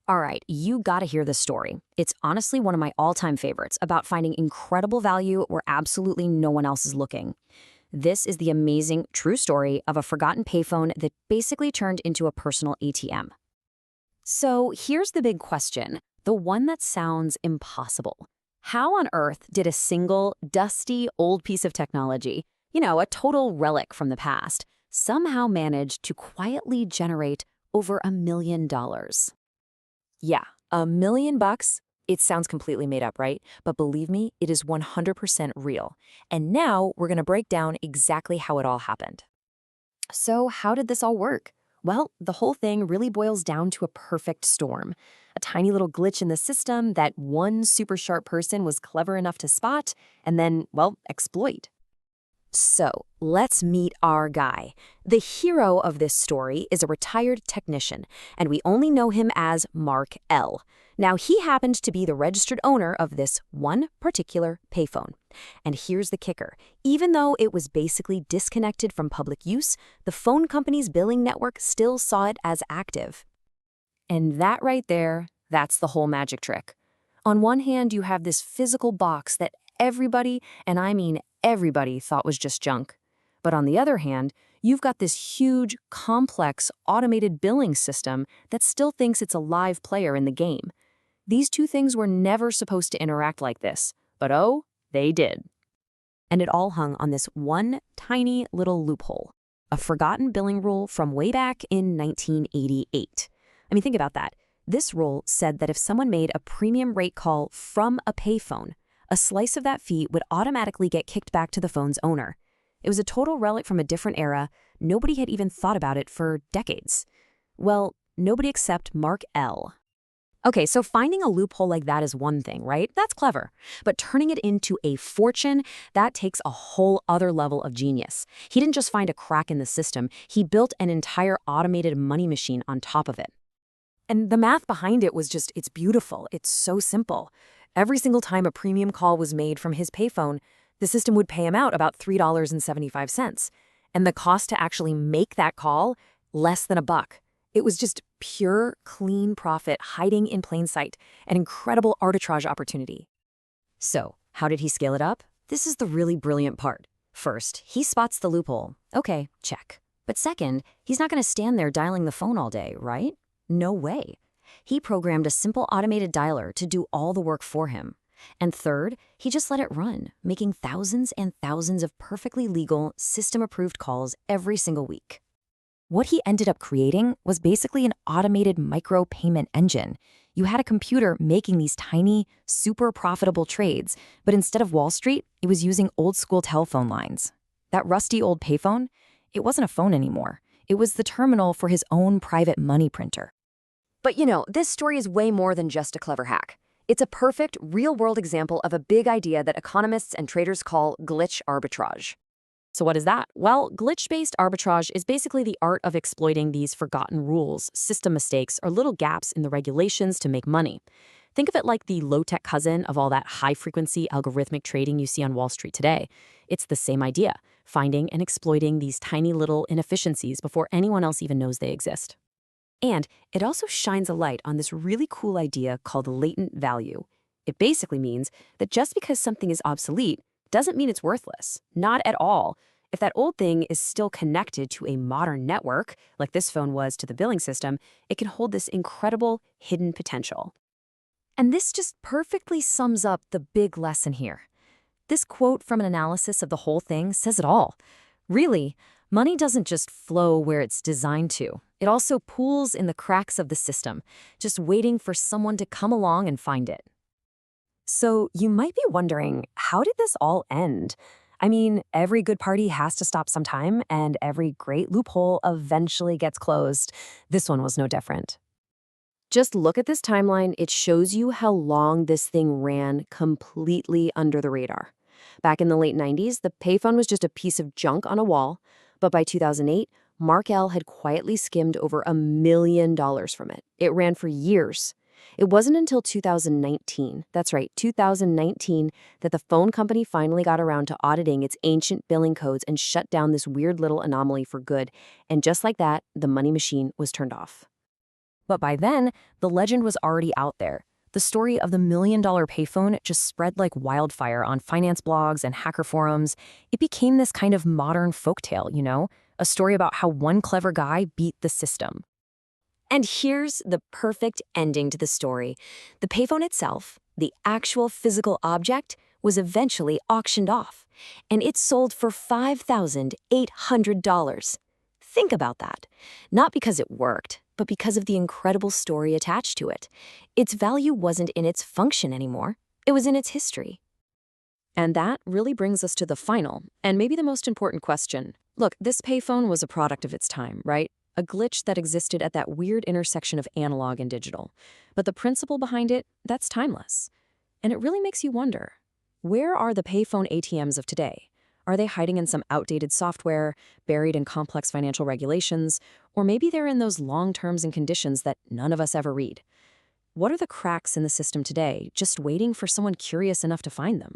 All right, you gotta hear this story. It's honestly one of my all-time favorites about finding incredible value where absolutely no one else is looking. This is the amazing, true story of a forgotten payphone that basically turned into a personal ATM. So here's the big question, the one that sounds impossible. How on earth did a single, dusty, old piece of technology, a total relic from the past, somehow manage to quietly generate over $1 million? Yeah, $1 million. It sounds completely made up, right? But believe me, it is 100% real. And now we're going to break down exactly how it all happened. So, how did this all work? Well, the whole thing really boils down to a perfect storm. A tiny little glitch in the system that one super sharp person was clever enough to spot and then, well, exploit. So, let's meet our guy. The hero of this story is a retired technician, and we only know him as Mark L. Now, he happened to be the registered owner of this one particular payphone. And here's the kicker. Even though it was basically disconnected from public use, the phone company's billing network still saw it as active. And that right there, that's the whole magic trick. On one hand, you have this physical box that everybody, and I mean everybody, thought was just junk. But on the other hand, you've got this huge, complex, automated billing system that still thinks it's a live player in the game. These two things were never supposed to interact like this, but oh, they did. And it all hung on this one tiny little loophole, a forgotten billing rule from way back in 1988. I mean, think about that. This rule said that if someone made a premium rate call from a payphone, a slice of that fee would automatically get kicked back to the phone's owner. It was a total relic from a different era. Nobody had even thought about it for decades. Well, nobody except Mark L. Okay, so finding a loophole like that is one thing, right? That's clever. But turning it into a fortune, that takes a whole other level of genius. He didn't just find a crack in the system, he built an entire automated money machine on top of it. And the math behind it was it's beautiful. It's so simple. Every single time a premium call was made from his payphone, the system would pay him out about $3.75. And the cost to actually make that call, less than $1. It was just pure, clean profit hiding in plain sight, an incredible arbitrage opportunity. So, how did he scale it up? This is the really brilliant part. First, he spots the loophole. Okay, check. But second, he's not going to stand there dialing the phone all day, right? No way. He programmed a simple automated dialer to do all the work for him. And third, he just let it run, making thousands and thousands of perfectly legal, system-approved calls every single week. What he ended up creating was basically an automated micro-payment engine. You had a computer making these tiny, super profitable trades, but instead of Wall Street, it was using old-school telephone lines. That rusty old payphone, it wasn't a phone anymore. It was the terminal for his own private money printer. But this story is way more than just a clever hack. It's a perfect, real-world example of a big idea that economists and traders call glitch arbitrage. So what is that? Well, glitch-based arbitrage is basically the art of exploiting these forgotten rules, system mistakes, or little gaps in the regulations to make money. Think of it like the low-tech cousin of all that high-frequency algorithmic trading you see on Wall Street today. It's the same idea, finding and exploiting these tiny little inefficiencies before anyone else even knows they exist. And it also shines a light on this really cool idea called latent value. It basically means that just because something is obsolete doesn't mean it's worthless. Not at all. If that old thing is still connected to a modern network, like this phone was to the billing system, it can hold this incredible hidden potential. And this just perfectly sums up the big lesson here. This quote from an analysis of the whole thing says it all. Really, money doesn't just flow where it's designed to. It also pools in the cracks of the system, just waiting for someone to come along and find it. So you might be wondering, how did this all end? I mean, every good party has to stop sometime, and every great loophole eventually gets closed. This one was no different. Just look at this timeline. It shows you how long this thing ran completely under the radar. Back in the late 90s, the payphone was just a piece of junk on a wall, but by 2008, Mark L. had quietly skimmed over $1 million from it. It ran for years. It wasn't until 2019, that's right, 2019, that the phone company finally got around to auditing its ancient billing codes and shut down this weird little anomaly for good. And just like that, the money machine was turned off. But by then, the legend was already out there. The story of the $1 million payphone just spread like wildfire on finance blogs and hacker forums. It became this kind of modern folktale, a story about how one clever guy beat the system. And here's the perfect ending to the story. The payphone itself, the actual physical object, was eventually auctioned off, and it sold for $5,800. Think about that. Not because it worked, but because of the incredible story attached to it. Its value wasn't in its function anymore. It was in its history. And that really brings us to the final, and maybe the most important question. Look, this payphone was a product of its time, right? A glitch that existed at that weird intersection of analog and digital. But the principle behind it, that's timeless. And it really makes you wonder, where are the payphone ATMs of today? Are they hiding in some outdated software, buried in complex financial regulations, or maybe they're in those long terms and conditions that none of us ever read? What are the cracks in the system today, just waiting for someone curious enough to find them?